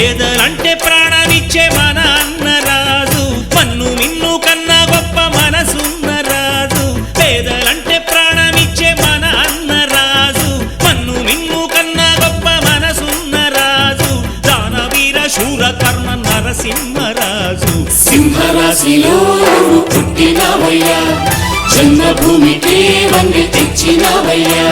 పేదలంటే ప్రాణమిచ్చే మన అన్నరాజు, మన్ను మిన్ను కన్నా గొప్ప మనసున్న రాజు. పేదలంటే ప్రాణమిచ్చే మన అన్నరాజు, మన్ను మిన్ను కన్నా గొప్ప మనసున్న రాజు. దానవీర శూర కర్ణ నరసింహరాజు. సింహరాశిలో నువ్వు పుట్టినవయ్యా, జన్మభూమికి వన్నె తెచ్చినవయ్యా.